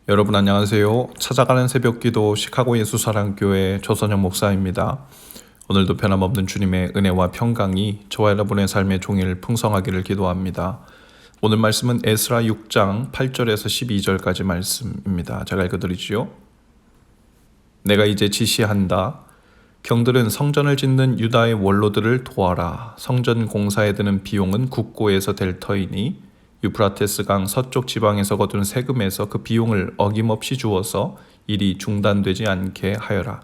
여러분 안녕하세요. 찾아가는 새벽기도 시카고 예수사랑교회 조선영 목사입니다. 오늘도 변함없는 주님의 은혜와 평강이 저와 여러분의 삶의 종일 풍성하기를 기도합니다. 오늘 말씀은 에스라 6장 8절에서 12절까지 말씀입니다. 제가 읽어드리지요. 내가 이제 지시한다. 경들은 성전을 짓는 유다의 원로들을 도와라. 성전 공사에 드는 비용은 국고에서 될 터이니 유프라테스 강 서쪽 지방에서 거둔 세금에서 그 비용을 어김없이 주어서 일이 중단되지 않게 하여라.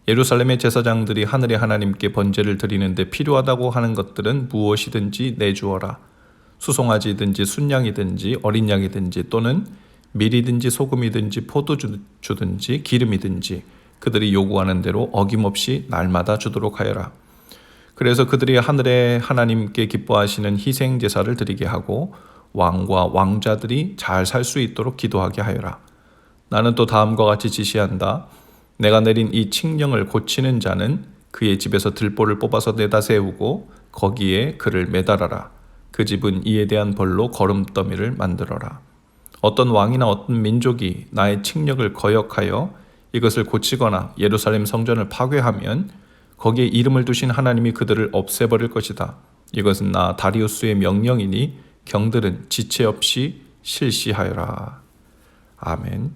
예루살렘의 제사장들이 하늘의 하나님께 번제를 드리는데 필요하다고 하는 것들은 무엇이든지 내주어라. 수송아지든지 순양이든지 어린 양이든지 또는 밀이든지 소금이든지 포도주든지 기름이든지 그들이 요구하는 대로 어김없이 날마다 주도록 하여라. 그래서 그들이 하늘의 하나님께 기뻐하시는 희생 제사를 드리게 하고 왕과 왕자들이 잘 살 수 있도록 기도하게 하여라. 나는 또 다음과 같이 지시한다. 내가 내린 이 칙령을 고치는 자는 그의 집에서 들보를 뽑아서 내다 세우고 거기에 그를 매달아라. 그 집은 이에 대한 벌로 거름더미를 만들어라. 어떤 왕이나 어떤 민족이 나의 칙령을 거역하여 이것을 고치거나 예루살렘 성전을 파괴하면 거기에 이름을 두신 하나님이 그들을 없애버릴 것이다. 이것은 나 다리우스의 명령이니 경들은 지체 없이 실시하여라. 아멘.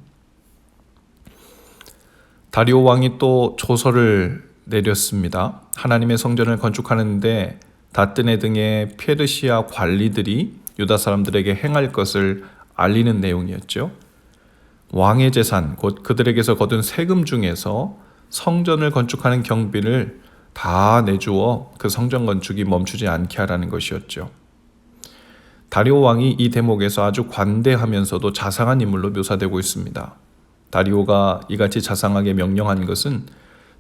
다리오 왕이 또 조서를 내렸습니다. 하나님의 성전을 건축하는데 다뜨네 등의 페르시아 관리들이 유다 사람들에게 행할 것을 알리는 내용이었죠. 왕의 재산, 곧 그들에게서 거둔 세금 중에서 성전을 건축하는 경비를 다 내주어 그 성전 건축이 멈추지 않게 하라는 것이었죠. 다리오 왕이 이 대목에서 아주 관대하면서도 자상한 인물로 묘사되고 있습니다. 다리오가 이같이 자상하게 명령한 것은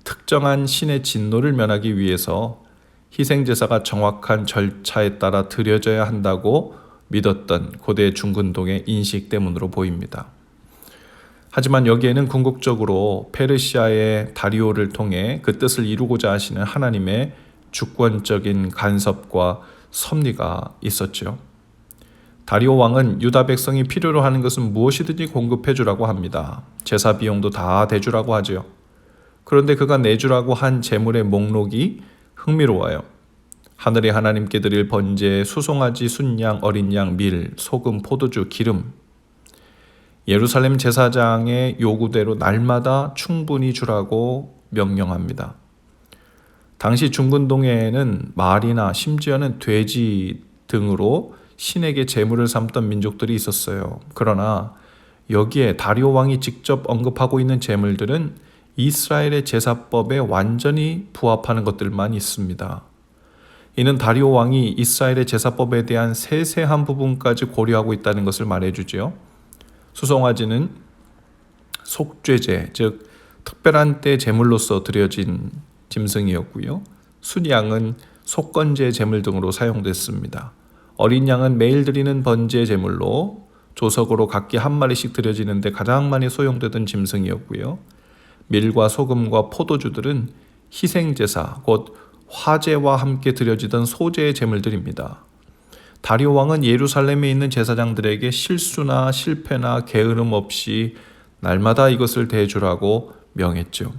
특정한 신의 진노를 면하기 위해서 희생제사가 정확한 절차에 따라 드려져야 한다고 믿었던 고대 중근동의 인식 때문으로 보입니다. 하지만 여기에는 궁극적으로 페르시아의 다리오를 통해 그 뜻을 이루고자 하시는 하나님의 주권적인 간섭과 섭리가 있었죠. 다리오 왕은 유다 백성이 필요로 하는 것은 무엇이든지 공급해 주라고 합니다. 제사 비용도 다 대주라고 하죠. 그런데 그가 내주라고 한 제물의 목록이 흥미로워요. 하늘의 하나님께 드릴 번제, 수송아지, 순양, 어린 양, 밀, 소금, 포도주, 기름. 예루살렘 제사장의 요구대로 날마다 충분히 주라고 명령합니다. 당시 중근동에는 말이나 심지어는 돼지 등으로 신에게 제물을 삼던 민족들이 있었어요. 그러나 여기에 다리오 왕이 직접 언급하고 있는 제물들은 이스라엘의 제사법에 완전히 부합하는 것들만 있습니다. 이는 다리오 왕이 이스라엘의 제사법에 대한 세세한 부분까지 고려하고 있다는 것을 말해주지요. 수송아지는 속죄제, 즉 특별한 때 제물로서 드려진 짐승이었고요. 순양은 속건제 제물 등으로 사용됐습니다. 어린 양은 매일 드리는 번제 제물로 조석으로 각기 한 마리씩 드려지는데 가장 많이 소용되던 짐승이었고요. 밀과 소금과 포도주들은 희생제사, 곧 화제와 함께 드려지던 소제의 제물들입니다. 다리오 왕은 예루살렘에 있는 제사장들에게 실수나 실패나 게으름 없이 날마다 이것을 대주라고 명했죠.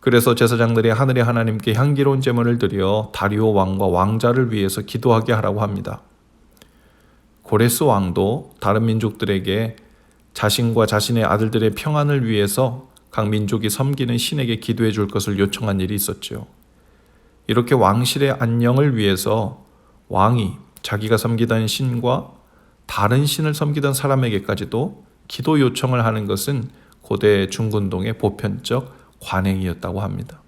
그래서 제사장들이 하늘의 하나님께 향기로운 제물을 드려 다리오 왕과 왕자를 위해서 기도하게 하라고 합니다. 고레스 왕도 다른 민족들에게 자신과 자신의 아들들의 평안을 위해서 각 민족이 섬기는 신에게 기도해 줄 것을 요청한 일이 있었죠. 이렇게 왕실의 안녕을 위해서 왕이 자기가 섬기던 신과 다른 신을 섬기던 사람에게까지도 기도 요청을 하는 것은 고대 중근동의 보편적 관행이었다고 합니다.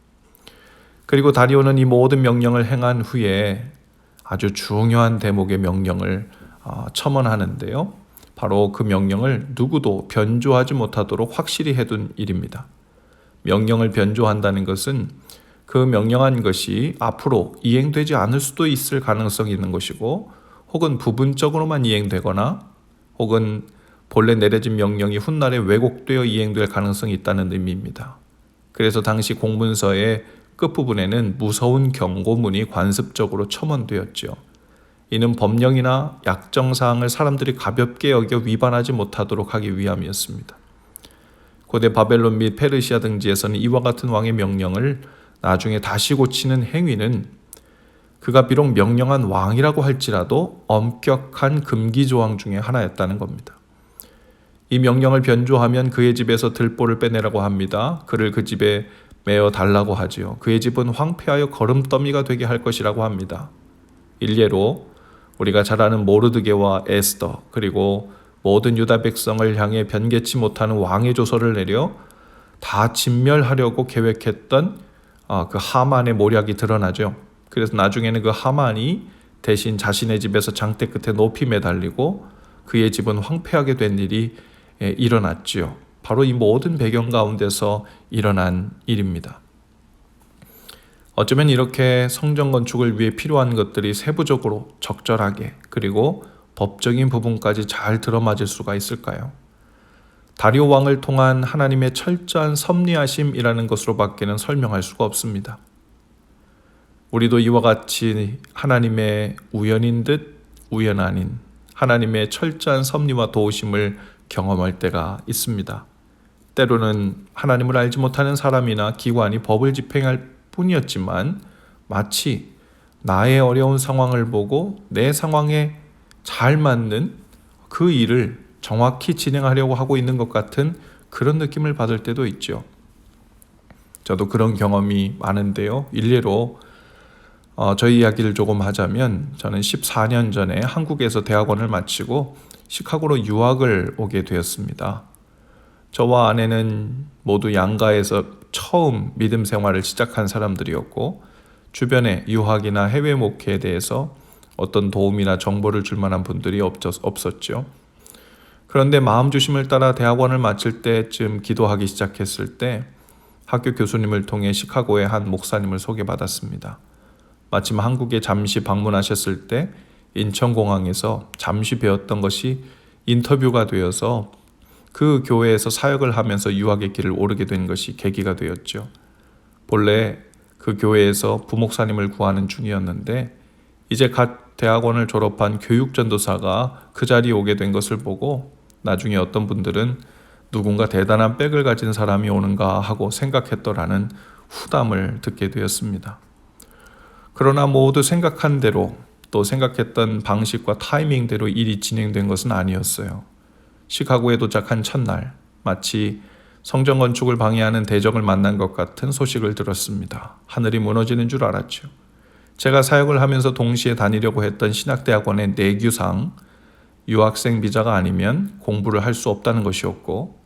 그리고 다리오는 이 모든 명령을 행한 후에 아주 중요한 대목의 명령을 첨언하는데요. 바로 그 명령을 누구도 변조하지 못하도록 확실히 해둔 일입니다. 명령을 변조한다는 것은 그 명령한 것이 앞으로 이행되지 않을 수도 있을 가능성이 있는 것이고, 혹은 부분적으로만 이행되거나 혹은 본래 내려진 명령이 훗날에 왜곡되어 이행될 가능성이 있다는 의미입니다. 그래서 당시 공문서의 끝부분에는 무서운 경고문이 관습적으로 첨언되었죠. 이는 법령이나 약정사항을 사람들이 가볍게 여겨 위반하지 못하도록 하기 위함이었습니다. 고대 바벨론 및 페르시아 등지에서는 이와 같은 왕의 명령을 나중에 다시 고치는 행위는 그가 비록 명령한 왕이라고 할지라도 엄격한 금기 조항 중에 하나였다는 겁니다. 이 명령을 변조하면 그의 집에서 들보를 빼내라고 합니다. 그를 그 집에 메어 달라고 하지요. 그의 집은 황폐하여 거름더미가 되게 할 것이라고 합니다. 일례로 우리가 잘 아는 모르드게와 에스더 그리고 모든 유다 백성을 향해 변개치 못하는 왕의 조서를 내려 다 진멸하려고 계획했던 그 하만의 모략이 드러나죠. 그래서 나중에는 그 하만이 대신 자신의 집에서 장대 끝에 높이 매달리고 그의 집은 황폐하게 된 일이 일어났지요. 바로 이 모든 배경 가운데서 일어난 일입니다. 어쩌면 이렇게 성전 건축을 위해 필요한 것들이 세부적으로 적절하게 그리고 법적인 부분까지 잘 들어맞을 수가 있을까요? 다리오 왕을 통한 하나님의 철저한 섭리하심이라는 것으로밖에는 설명할 수가 없습니다. 우리도 이와 같이 하나님의 우연인 듯 우연 아닌 하나님의 철저한 섭리와 도우심을 경험할 때가 있습니다. 때로는 하나님을 알지 못하는 사람이나 기관이 법을 집행할 뿐이었지만 마치 나의 어려운 상황을 보고 내 상황에 잘 맞는 그 일을 정확히 진행하려고 하고 있는 것 같은 그런 느낌을 받을 때도 있죠. 저도 그런 경험이 많은데요. 일례로 저희 이야기를 조금 하자면 저는 14년 전에 한국에서 대학원을 마치고 시카고로 유학을 오게 되었습니다. 저와 아내는 모두 양가에서 처음 믿음 생활을 시작한 사람들이었고 주변에 유학이나 해외 목회에 대해서 어떤 도움이나 정보를 줄 만한 분들이 없었죠. 그런데 마음 주심을 따라 대학원을 마칠 때쯤 기도하기 시작했을 때 학교 교수님을 통해 시카고의 한 목사님을 소개받았습니다. 마침 한국에 잠시 방문하셨을 때 인천공항에서 잠시 배웠던 것이 인터뷰가 되어서 그 교회에서 사역을 하면서 유학의 길을 오르게 된 것이 계기가 되었죠. 본래 그 교회에서 부목사님을 구하는 중이었는데 이제 갓 대학원을 졸업한 교육전도사가 그 자리에 오게 된 것을 보고 나중에 어떤 분들은 누군가 대단한 백을 가진 사람이 오는가 하고 생각했더라는 후담을 듣게 되었습니다. 그러나 모두 생각한 대로 또 생각했던 방식과 타이밍대로 일이 진행된 것은 아니었어요. 시카고에 도착한 첫날 마치 성전 건축을 방해하는 대적을 만난 것 같은 소식을 들었습니다. 하늘이 무너지는 줄 알았죠. 제가 사역을 하면서 동시에 다니려고 했던 신학대학원의 내규상 유학생 비자가 아니면 공부를 할 수 없다는 것이었고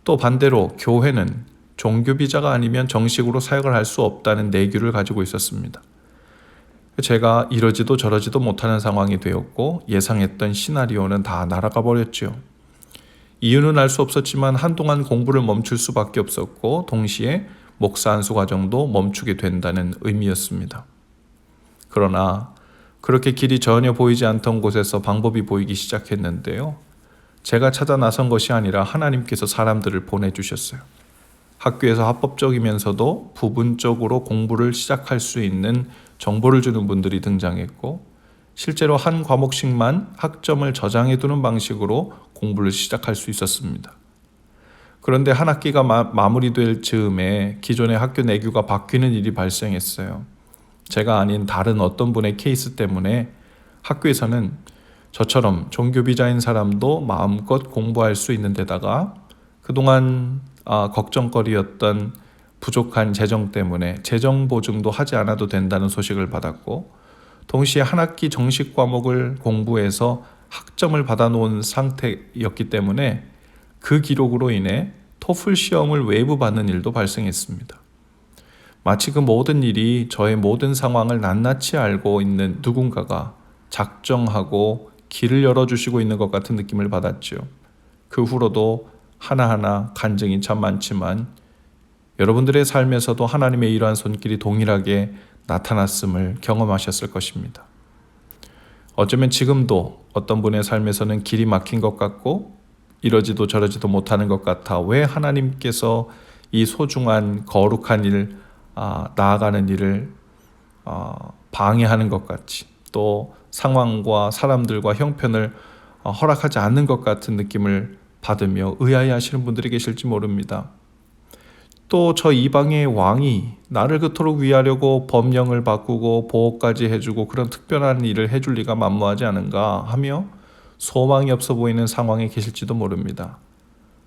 또 반대로 교회는 종교 비자가 아니면 정식으로 사역을 할 수 없다는 내규를 가지고 있었습니다. 제가 이러지도 저러지도 못하는 상황이 되었고 예상했던 시나리오는 다 날아가 버렸죠. 이유는 알 수 없었지만 한동안 공부를 멈출 수밖에 없었고 동시에 목사 안수 과정도 멈추게 된다는 의미였습니다. 그러나 그렇게 길이 전혀 보이지 않던 곳에서 방법이 보이기 시작했는데요. 제가 찾아 나선 것이 아니라 하나님께서 사람들을 보내주셨어요. 학교에서 합법적이면서도 부분적으로 공부를 시작할 수 있는 정보를 주는 분들이 등장했고 실제로 한 과목씩만 학점을 저장해 두는 방식으로 공부를 시작할 수 있었습니다. 그런데 한 학기가 마무리될 즈음에 기존의 학교 내규가 바뀌는 일이 발생했어요. 제가 아닌 다른 어떤 분의 케이스 때문에 학교에서는 저처럼 종교비자인 사람도 마음껏 공부할 수 있는 데다가 그동안 걱정거리였던 부족한 재정 때문에 재정 보증도 하지 않아도 된다는 소식을 받았고 동시에 한 학기 정식 과목을 공부해서 학점을 받아놓은 상태였기 때문에 그 기록으로 인해 토플 시험을 외부 받는 일도 발생했습니다. 마치 그 모든 일이 저의 모든 상황을 낱낱이 알고 있는 누군가가 작정하고 길을 열어주시고 있는 것 같은 느낌을 받았죠. 그 후로도 하나하나 간증이 참 많지만 여러분들의 삶에서도 하나님의 이러한 손길이 동일하게 나타났음을 경험하셨을 것입니다. 어쩌면 지금도 어떤 분의 삶에서는 길이 막힌 것 같고 이러지도 저러지도 못하는 것 같아 왜 하나님께서 이 소중한 거룩한 일, 나아가는 일을 방해하는 것 같이 또 상황과 사람들과 형편을 허락하지 않는 것 같은 느낌을 받으며 의아해하시는 분들이 계실지 모릅니다. 또 저 이방의 왕이 나를 그토록 위하려고 법령을 바꾸고 보호까지 해주고 그런 특별한 일을 해줄 리가 만무하지 않은가 하며 소망이 없어 보이는 상황에 계실지도 모릅니다.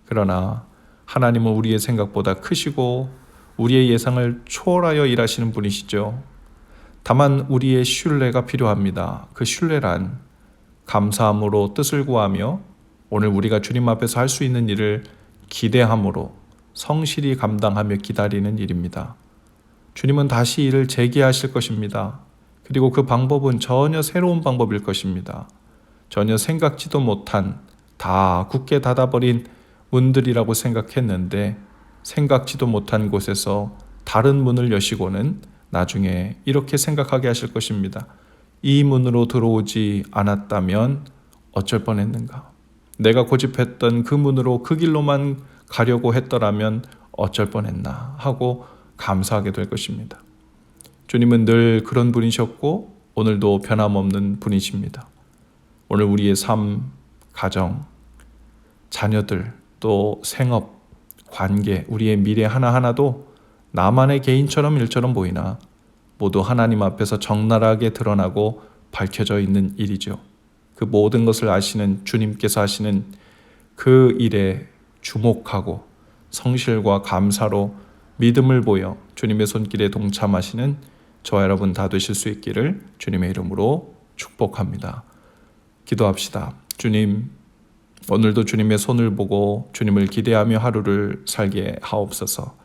그러나 하나님은 우리의 생각보다 크시고 우리의 예상을 초월하여 일하시는 분이시죠. 다만 우리의 신뢰가 필요합니다. 그 신뢰란 감사함으로 뜻을 구하며 오늘 우리가 주님 앞에서 할 수 있는 일을 기대함으로 성실히 감당하며 기다리는 일입니다. 주님은 다시 일을 재개하실 것입니다. 그리고 그 방법은 전혀 새로운 방법일 것입니다. 전혀 생각지도 못한 다 굳게 닫아버린 문들이라고 생각했는데 생각지도 못한 곳에서 다른 문을 여시고는 나중에 이렇게 생각하게 하실 것입니다. 이 문으로 들어오지 않았다면 어쩔 뻔했는가? 내가 고집했던 그 문으로 그 길로만 가려고 했더라면 어쩔 뻔했나 하고 감사하게 될 것입니다. 주님은 늘 그런 분이셨고 오늘도 변함없는 분이십니다. 오늘 우리의 삶, 가정, 자녀들, 또 생업, 관계, 우리의 미래 하나하나도 나만의 개인처럼 일처럼 보이나 모두 하나님 앞에서 적나라하게 드러나고 밝혀져 있는 일이죠. 그 모든 것을 아시는 주님께서 하시는 그 일에 주목하고 성실과 감사로 믿음을 보여 주님의 손길에 동참하시는 저와 여러분 다 되실 수 있기를 주님의 이름으로 축복합니다. 기도합시다. 주님, 오늘도 주님의 손을 보고 주님을 기대하며 하루를 살게 하옵소서.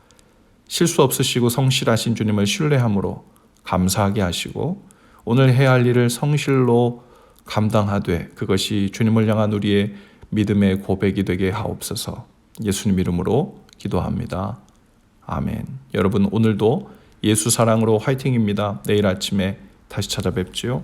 실수 없으시고 성실하신 주님을 신뢰함으로 감사하게 하시고 오늘 해야 할 일을 성실로 감당하되 그것이 주님을 향한 우리의 믿음의 고백이 되게 하옵소서. 예수님 이름으로 기도합니다. 아멘. 여러분 오늘도 예수 사랑으로 화이팅입니다. 내일 아침에 다시 찾아뵙지요.